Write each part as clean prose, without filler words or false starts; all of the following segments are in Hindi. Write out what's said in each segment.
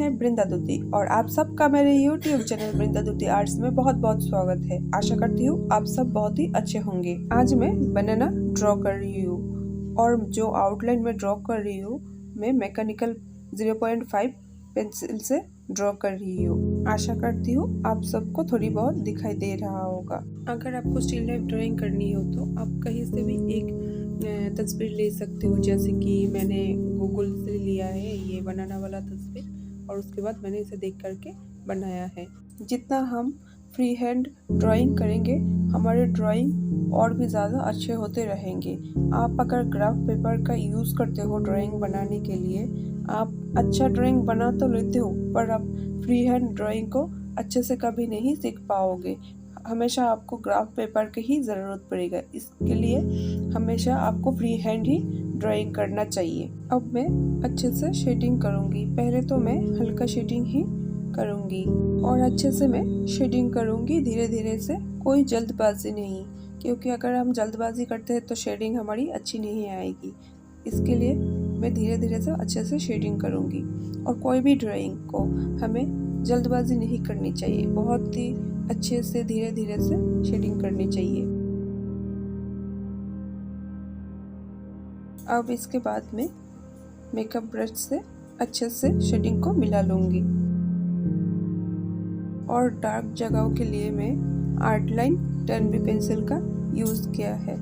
है वृंदा दुती और आप सबका मेरे YouTube चैनल वृंदा दुती आर्ट्स में बहुत बहुत स्वागत है। आशा करती हूँ आप सब बहुत ही अच्छे होंगे। आज मैं बनाना ड्रॉ कर रही हूँ और जो आउटलाइन में ड्रॉ कर रही हूँ मैं मैकेनिकल 0.5 पेंसिल से ड्रॉ कर रही हूँ। आशा करती हूँ आप सबको थोड़ी बहुत दिखाई दे रहा होगा। अगर आपको स्टिल लाइफ ड्राइंग करनी हो तो आप कहीं से भी एक तस्वीर ले सकते हो, जैसे कि मैंने गूगल से लिया है ये बनाना वाला तस्वीर और उसके बाद मैंने इसे देख करके बनाया है। जितना हम फ्री हैंड ड्राइंग करेंगे हमारे ड्राइंग और भी ज़्यादा अच्छे होते रहेंगे। आप अगर ग्राफ पेपर का यूज़ करते हो ड्राइंग बनाने के लिए, आप अच्छा ड्राइंग बना तो लेते हो पर आप फ्री हैंड ड्राइंग को अच्छे से कभी नहीं सीख पाओगे। हमेशा आपको ग्राफ पेपर की ही ज़रूरत पड़ेगा। इसके लिए हमेशा आपको फ्री हैंड ही ड्राइंग करना चाहिए। अब मैं अच्छे से शेडिंग करूँगी। पहले तो मैं हल्का शेडिंग ही करूँगी और अच्छे से मैं शेडिंग करूँगी धीरे धीरे से, कोई जल्दबाजी नहीं, क्योंकि अगर हम जल्दबाजी करते हैं तो शेडिंग हमारी अच्छी नहीं आएगी। इसके लिए मैं धीरे धीरे से अच्छे से शेडिंग करूँगी। और कोई भी ड्राइंग को हमें जल्दबाजी नहीं करनी चाहिए, बहुत ही अच्छे से धीरे धीरे से शेडिंग करनी चाहिए। अब इसके बाद में मेकअप ब्रश से अच्छे से शेडिंग को मिला लूँगी। और डार्क जगहों के लिए मैं आर्ट लाइन 10B पेंसिल का यूज़ किया है।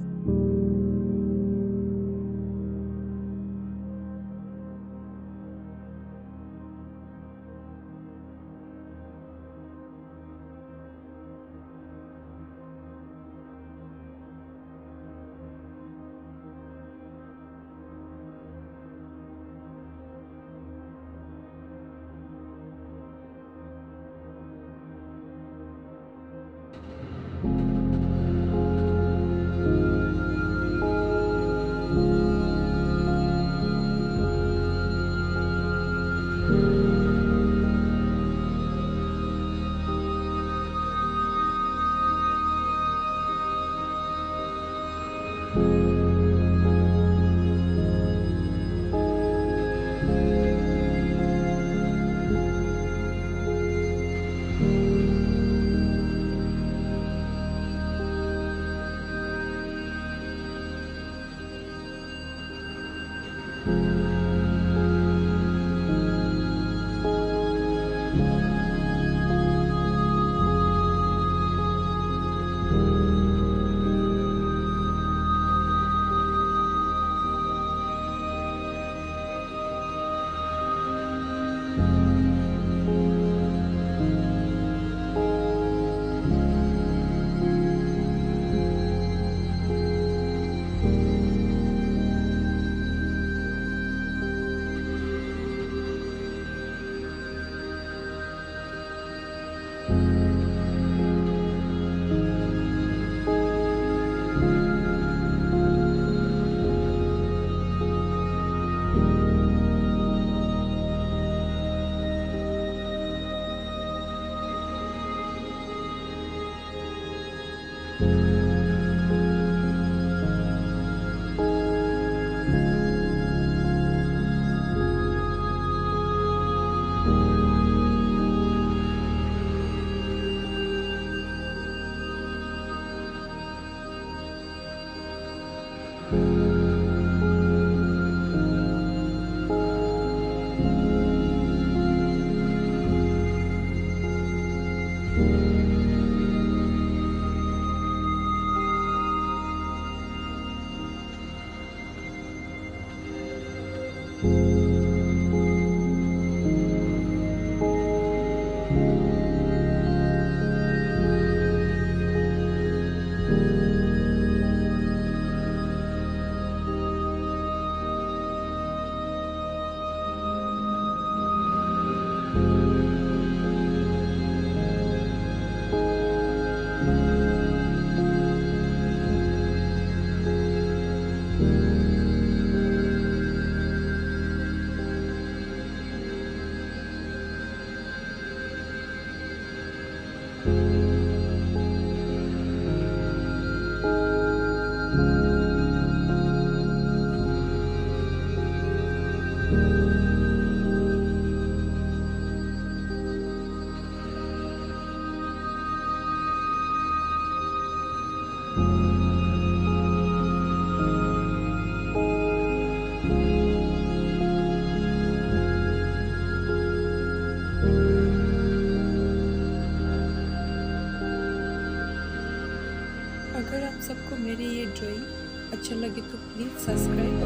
अगर आप सबको मेरी ये ड्राइंग अच्छा लगे तो प्लीज़ सब्सक्राइब,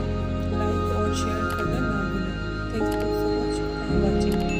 लाइक और शेयर करना ना भूलें। Thank you so much for watching.